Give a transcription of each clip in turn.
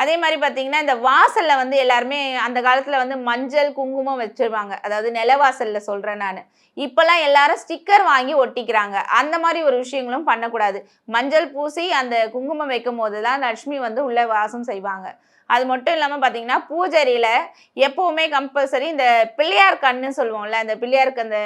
அதே மாரி பார்த்தீங்கன்னா, இந்த வாசல்ல வந்து எல்லாருமே அந்த காலத்துல வந்து மஞ்சள், குங்குமம் வச்சுருவாங்க. அதாவது நிலவாசல்ல சொல்றேன் நானு. இப்பலாம் எல்லாரும் ஸ்டிக்கர் வாங்கி ஒட்டிக்கிறாங்க. அந்த மாரி ஒரு விஷயங்களும் பண்ணக்கூடாது. மஞ்சள் பூசி அந்த குங்குமம் வைக்கும்போது தான் லட்சுமி வந்து உள்ள வாசம் செய்வாங்க. அது மட்டும் இல்லாம பார்த்தீங்கன்னா, பூஜையறையில எப்பவுமே கம்பல்சரி இந்த பிள்ளையார் கண்ணு சொல்லுவோம்ல, அந்த பிள்ளையாருக்கு அந்த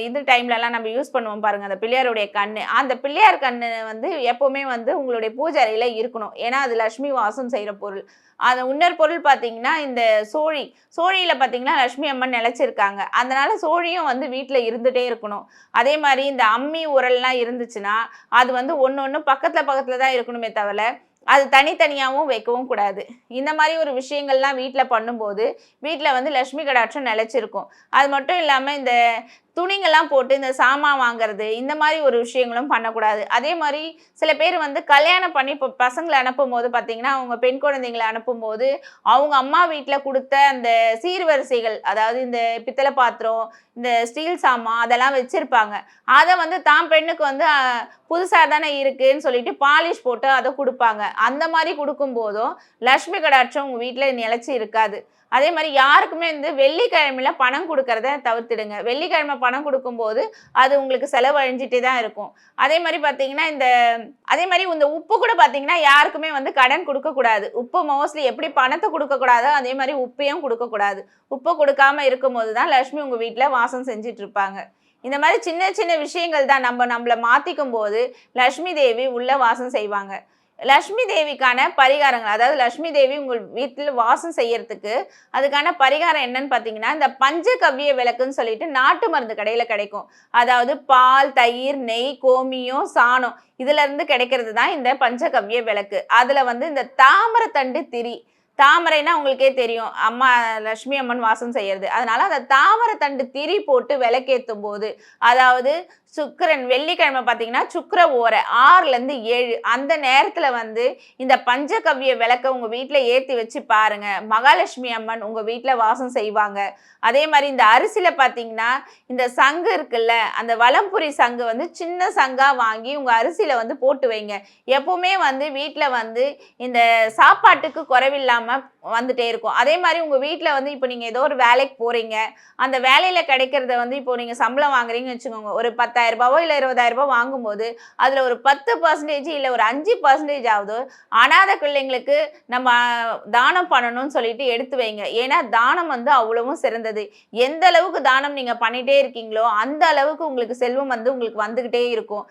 இது டைம்லலாம் நம்ம யூஸ் பண்ணுவோம் பாருங்க, அந்த பிள்ளையாருடைய கண்ணு. அந்த பிள்ளையார் கண்ணு வந்து எப்பவுமே வந்து உங்களுடைய பூஜை அறையில இருக்கணும். ஏன்னா, அது லட்சுமி வாசம் செய்ற பொருள். அது இன்னொரு பொருள் பார்த்தீங்கன்னா, இந்த சோழி. சோழியில பார்த்தீங்கன்னா, லட்சுமி அம்மன் நெலைச்சிருக்காங்க. அதனால சோழியும் வந்து வீட்ல இருந்துட்டே இருக்கணும். அதே மாரி இந்த அம்மி, உரல்லாம் இருந்துச்சுன்னா, அது வந்து ஒண்ணு ஒண்ணு பக்கத்துல பக்கத்துல தான் இருக்கணுமே தவிர, அது தனித்தனியாவும் வைக்கவும் கூடாது. இந்த மாரி ஒரு விஷயங்கள்லாம் வீட்ல பண்ணும்போது, வீட்ல வந்து லட்சுமி கடாட்சம் நெலைச்சிருக்கும். அது மட்டும் இல்லாம இந்த துணிங்கலாம் போட்டு இந்த சாமான் வாங்குறது, இந்த மாரி ஒரு விஷயங்களும் பண்ணக்கூடாது. அதே மாரி சில பேர் வந்து கல்யாணம் பண்ணி இப்போ பசங்கள அனுப்பும்போது பார்த்தீங்கன்னா, அவங்க பெண் குழந்தைங்கள அனுப்பும்போது, அவங்க அம்மா வீட்ல குடுத்த அந்த சீர்வரிசைகள், அதாவது இந்த பித்தள பாத்திரம், இந்த ஸ்டீல் சாமான் அதெல்லாம் வச்சிருப்பாங்க. அத வந்து தான் பெண்ணுக்கு வந்து புதுசா தானே இருக்குன்னு சொல்லிட்டு பாலிஷ் போட்டு அத குடுப்பாங்க. அந்த மாரி குடுக்கும்போதும், லட்சுமி கடாட்சம் உங்க வீட்ல நிலைச்சு இருக்காது. அதே மாரி யாருக்குமே வந்து வெள்ளிக்கிழமையில பணம் குடுக்கறத தவிர்த்துடுங்க. வெள்ளிக்கிழமை பணம் குடுக்கும்போது, அது உங்களுக்கு செலவழிஞ்சிட்டே தான் இருக்கும். அதே மாரி பார்த்தீங்கன்னா, அதே மாரி இந்த உப்பு கூட பார்த்தீங்கன்னா, யாருக்குமே வந்து கடன் குடுக்கக்கூடாது. உப்பு மோஸ்ட்லி எப்படி பணத்த குடுக்கக்கூடாதோ, அதே மாரி உப்பையும் குடுக்கக்கூடாது. உப்ப குடுக்காம இருக்கும்போது தான் லட்சுமி உங்க வீட்ல வாசம் செஞ்சுட்டு இருப்பாங்க. இந்த மாரி சின்ன சின்ன விஷயங்கள் தான் நம்மள மாத்திக்கும்போது, லட்சுமி தேவி உள்ள வாசம் செய்வாங்க. லட்சுமி தேவிக்கான பரிகாரங்கள், அதாவது லட்சுமி தேவி உங்கள் வீட்டில வாசம் செய்யறதுக்கு, அதுக்கான பரிகாரம் என்னன்னு பார்த்தீங்கன்னா, இந்த பஞ்சகவ்ய விளக்குன்னு சொல்லிட்டு நாட்டு மருந்து கடையில கிடைக்கும். அதாவது பால், தயிர், நெய், கோமியம், சாணம் இதுலருந்து கிடைக்கிறது தான் இந்த பஞ்சகவ்ய விளக்கு. அதுல வந்து இந்த தாமரத்தண்டு திரி, தாமரைன்னா உங்களுக்கே தெரியும். அம்மா லட்சுமி அம்மன் வாசம் செய்யறது. அதனால அந்த தாமரத்தண்டு திரி போட்டு விளக்கேத்தும்போது, அதாவது சுக்கிரன் வெள்ளிக்கிழமை பார்த்தீங்கன்னா, சுக்கிர ஓரை 6லேருந்து 7 அந்த நேரத்துல வந்து இந்த பஞ்சகவ்ய விளக்க உங்க வீட்ல ஏத்தி வச்சு பாருங்க. மகாலட்சுமி அம்மன் உங்க வீட்ல வாசம் செய்வாங்க. அதே மாரி இந்த அரிசில பார்த்தீங்கன்னா, இந்த சங்கு இருக்குல்ல, அந்த வலம்புரி சங்கு வந்து சின்ன சங்கா வாங்கி உங்க அரிசில வந்து போட்டு வைங்க. எப்பவுமே வந்து வீட்ல வந்து இந்த சாப்பாட்டுக்கு குறைவில்லாம வந்துட்டே இருக்கும். அதே மாரி உங்க வீட்ல வந்து இப்ப நீங்க ஏதோ ஒரு வேலைக்கு போறீங்க. அந்த வேலையில கிடைக்கிறத வந்து இப்போ நீங்க சம்பளம் வாங்குறீங்கன்னு வச்சுக்கோங்க. ஒரு ரூ. 10,000வோ இல்ல ரூ. 20,000 வாங்கும்போது, அதுல ஒரு 10% இல்ல ஒரு 5% ஆவது அநாதை பிள்ளைங்களுக்கு நம்ம தானம் பண்ணணும்னு சொல்லிட்டு எடுத்து வைங்க. ஏன்னா, தானம் வந்து அவ்வளவும் சிறந்தது. எந்த அளவுக்கு தானம் நீங்க பண்ணிட்டே இருக்கீங்களோ, அந்த அளவுக்கு உங்களுக்கு செல்வம் வந்து உங்களுக்கு வந்துகிட்டே இருக்கும்.